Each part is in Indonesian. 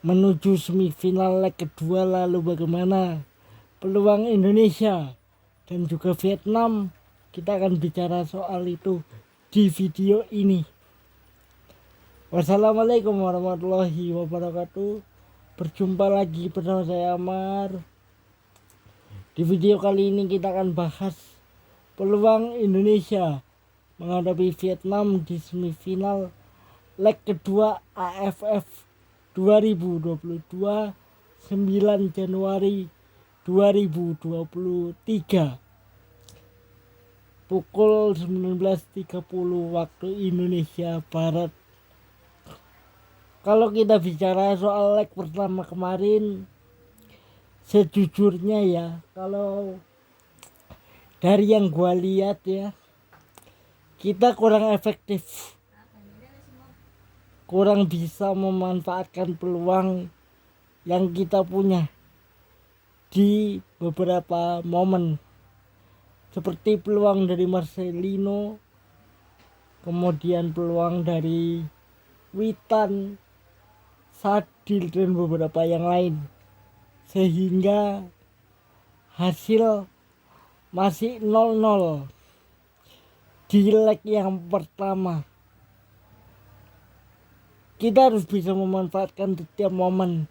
menuju semifinal leg kedua. Lalu bagaimana peluang Indonesia dan juga Vietnam? Kita akan bicara soal itu di video ini. Wassalamualaikum warahmatullahi wabarakatuh. Berjumpa lagi bersama saya Amar. Di video kali ini kita akan bahas peluang Indonesia menghadapi Vietnam di semifinal leg kedua AFF 2022 9 Januari 2023 pukul 19.30 waktu Indonesia Barat. Kalau kita bicara soal leg pertama kemarin, sejujurnya ya, kalau dari yang gua lihat ya, kita kurang efektif, kurang bisa memanfaatkan peluang yang kita punya di beberapa momen, seperti peluang dari Marcelino, kemudian peluang dari Witan, Sadil, dan beberapa yang lain, sehingga hasil masih 0-0 di leg yang pertama. Kita harus bisa memanfaatkan setiap momen,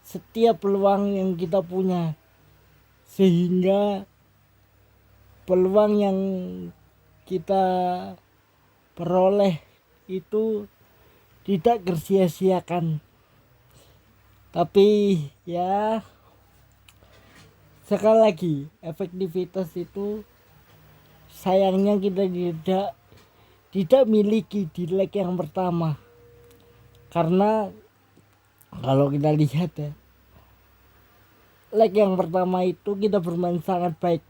setiap peluang yang kita punya, sehingga peluang yang kita peroleh itu tidak tersia-siakan. Tapi ya, sekali lagi, efektivitas itu sayangnya kita tidak miliki di leg yang pertama. Karena kalau kita lihat ya, leg yang pertama itu kita bermain sangat baik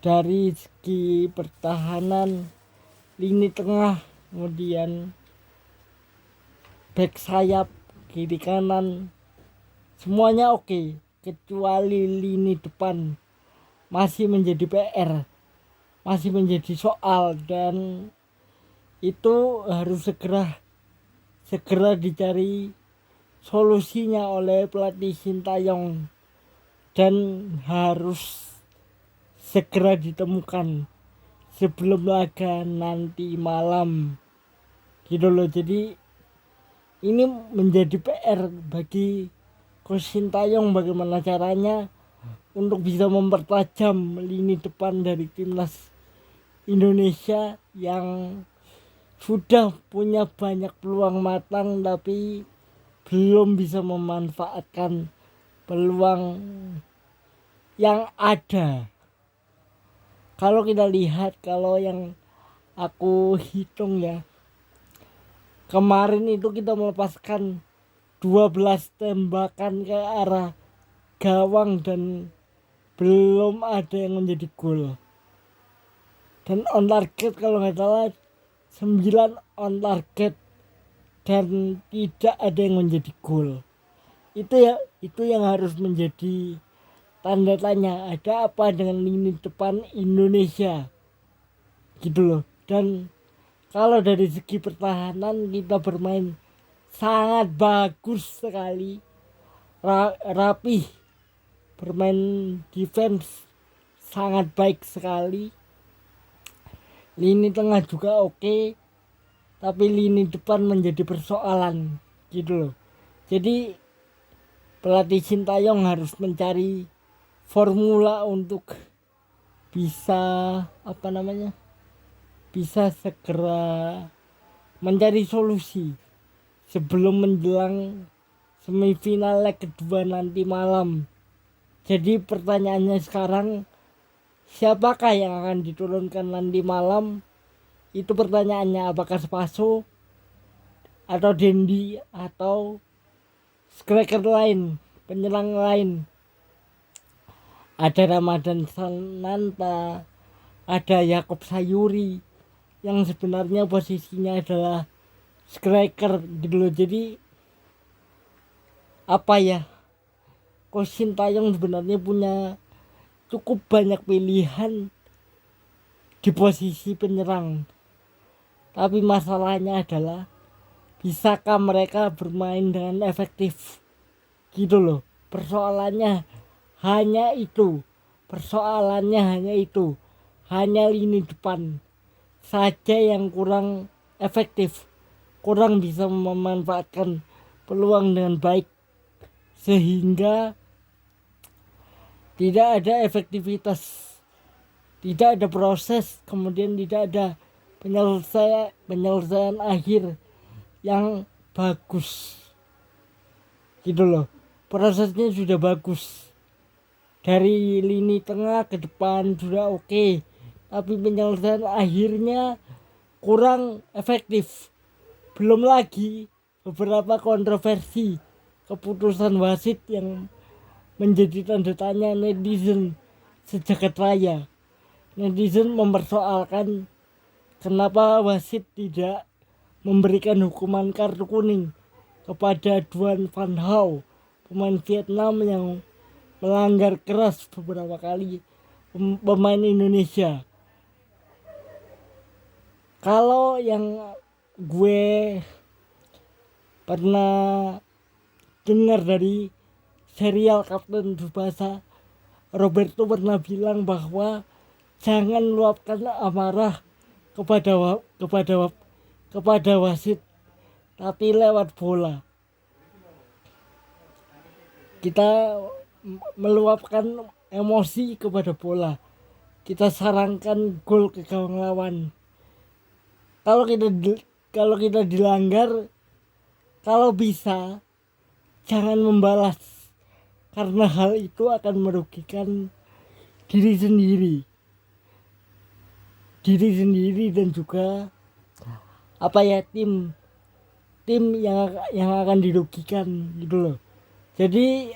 dari segi pertahanan, lini tengah, kemudian back sayap, kiri kanan, semuanya oke, kecuali lini depan masih menjadi PR, masih menjadi soal, dan itu harus segera dicari solusinya oleh pelatih Sintayong, dan harus segera ditemukan sebelum laga nanti malam gitu loh. Jadi ini menjadi PR bagi Coach Sintayong, bagaimana caranya untuk bisa mempertajam lini depan dari timnas Indonesia yang sudah punya banyak peluang matang tapi belum bisa memanfaatkan peluang yang ada. Kalau kita lihat, kalau yang aku hitung ya, kemarin itu kita melepaskan 12 tembakan ke arah gawang dan belum ada yang menjadi gol. Dan on target kalau nggak salah 9 on target dan tidak ada yang menjadi gol. Itu yang harus menjadi tanda tanya, ada apa dengan lini depan Indonesia gitu loh. Dan kalau dari segi pertahanan kita bermain sangat bagus sekali, rapih, bermain defense sangat baik sekali, lini tengah juga oke, tapi lini depan menjadi persoalan gitu loh. Jadi pelatih Sintayong harus mencari formula untuk bisa bisa segera mencari solusi sebelum menjelang semifinal leg kedua nanti malam. Jadi pertanyaannya sekarang, siapakah yang akan diturunkan nanti malam? Itu pertanyaannya, apakah Spaso atau Dendi atau striker lain, penyerang lain. Ada Ramadan Sananta, ada Yakob Sayuri yang sebenarnya posisinya adalah striker gitu loh. Jadi apa ya, Coach Sintayong sebenarnya punya cukup banyak pilihan di posisi penyerang, tapi masalahnya adalah bisakah mereka bermain dengan efektif gitu loh. Persoalannya hanya itu, hanya lini depan saja yang kurang efektif, kurang bisa memanfaatkan peluang dengan baik, sehingga tidak ada efektivitas, tidak ada proses, kemudian tidak ada penyelesaian akhir yang bagus gitu loh. Prosesnya sudah bagus, dari lini tengah ke depan sudah oke, tapi penyelesaian akhirnya kurang efektif. Belum lagi beberapa kontroversi keputusan wasit yang menjadi tanda tanya netizen sejagat raya. Netizen mempersoalkan kenapa wasit tidak memberikan hukuman kartu kuning kepada Duan Van Hau, pemain Vietnam yang melanggar keras beberapa kali pemain Indonesia. Kalau yang gue pernah dengar dari serial Kapten Tsubasa, Roberto pernah bilang bahwa jangan luapkan amarah kepada wasit, tapi lewat bola. Kita meluapkan emosi kepada bola, kita sarankan gol ke gawang lawan. Kalau kita dilanggar, kalau bisa jangan membalas, karena hal itu akan merugikan diri sendiri dan juga tim yang akan dirugikan gitu loh. Jadi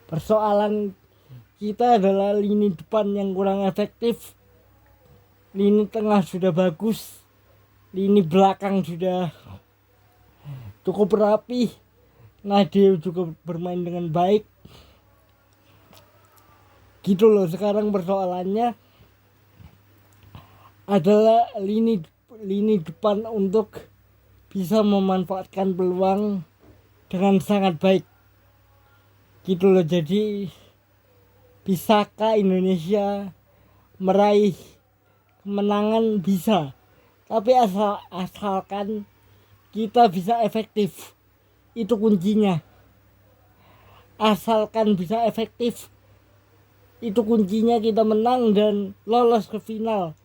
persoalan kita adalah lini depan yang kurang efektif, lini tengah sudah bagus, lini belakang sudah cukup rapi, Nadeo juga bermain dengan baik gitu loh. Sekarang persoalannya adalah lini depan untuk bisa memanfaatkan peluang dengan sangat baik gitu loh. Jadi bisakah Indonesia meraih kemenangan? Bisa, tapi asalkan kita bisa efektif, itu kuncinya. Asalkan bisa efektif, itu kuncinya kita menang dan lolos ke final.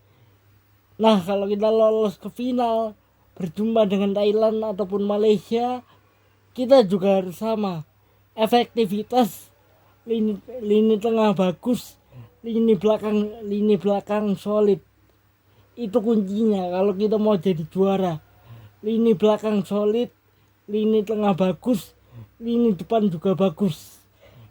Nah, kalau kita lolos ke final berjumpa dengan Thailand ataupun Malaysia, kita juga harus sama. Efektivitas, lini tengah bagus, lini belakang solid. Itu kuncinya kalau kita mau jadi juara. Lini belakang solid, lini tengah bagus, lini depan juga bagus.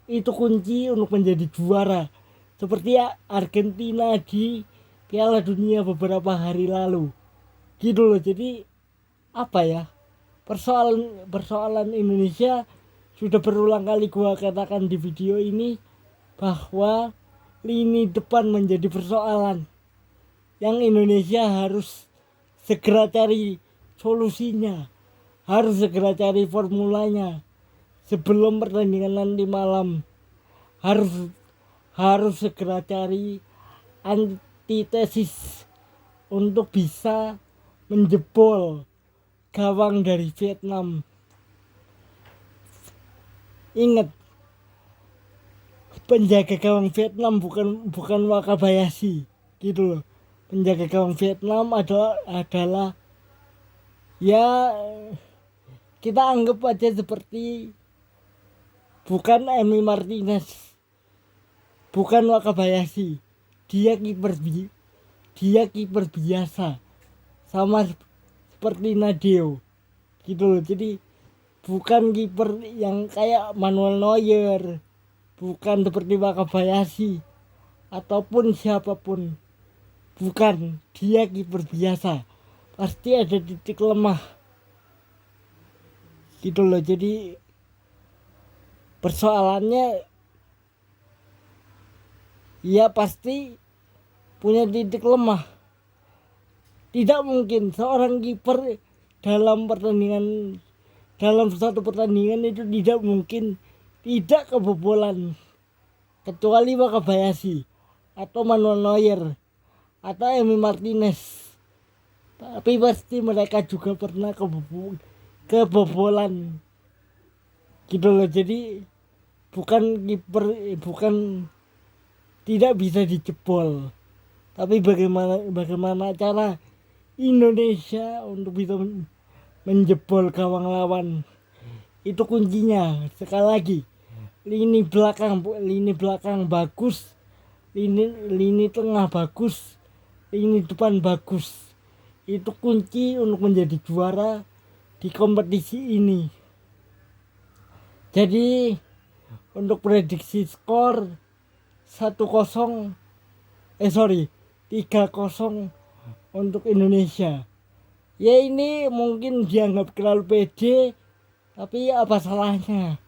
Itu kunci untuk menjadi juara. Seperti Argentina di Piala Dunia beberapa hari lalu. Gitu loh. Jadi persoalan Indonesia sudah berulang kali gua katakan di video ini, bahwa lini depan menjadi persoalan yang Indonesia harus segera cari solusinya, harus segera cari formulanya sebelum pertandingan nanti malam. Harus segera cari antitesis untuk bisa menjebol gawang dari Vietnam. Ingat, penjaga gawang Vietnam bukan Wakabayashi gitu loh. Penjaga gawang Vietnam adalah ya kita anggap aja seperti bukan Emi Martinez, bukan Wakabayashi. Dia kiper biasa, sama seperti Nadeo gitu loh. Jadi bukan kiper yang kayak Manuel Neuer, bukan seperti Wakabayashi ataupun siapapun. Bukan, dia kiper biasa. Pasti ada titik lemah gitu loh. Jadi persoalannya ya pasti punya titik lemah. Tidak mungkin seorang kiper dalam satu pertandingan itu tidak mungkin tidak kebobolan, kecuali Wakabayashi atau Manuel Neuer atau Emi Martinez. Tapi pasti mereka juga pernah kebobolan gitu loh. Jadi bukan tidak bisa dijebol, tapi bagaimana cara Indonesia untuk bisa menjebol gawang lawan. Itu kuncinya. Sekali lagi, lini belakang bagus, lini tengah bagus, lini depan bagus. Itu kunci untuk menjadi juara di kompetisi ini. Jadi untuk prediksi skor 3-0 untuk Indonesia. Ya ini mungkin dianggap terlalu pede, tapi apa salahnya?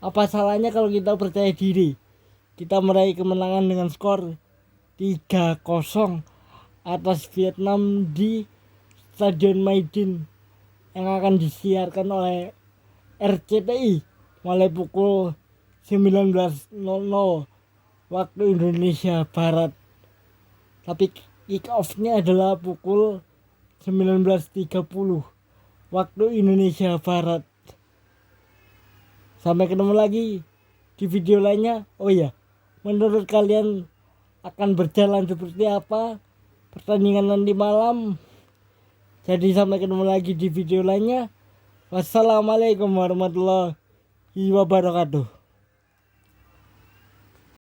Apa salahnya kalau kita percaya diri? Kita meraih kemenangan dengan skor 3-0 atas Vietnam di Stadion Maidin yang akan disiarkan oleh RCTI mulai pukul 19.00 waktu Indonesia Barat. Tapi kick off-nya adalah pukul 19.30 waktu Indonesia Barat. Sampai ketemu lagi di video lainnya. Oh ya, menurut kalian akan berjalan seperti apa pertandingan nanti malam? Jadi sampai ketemu lagi di video lainnya. Wassalamualaikum warahmatullahi wabarakatuh.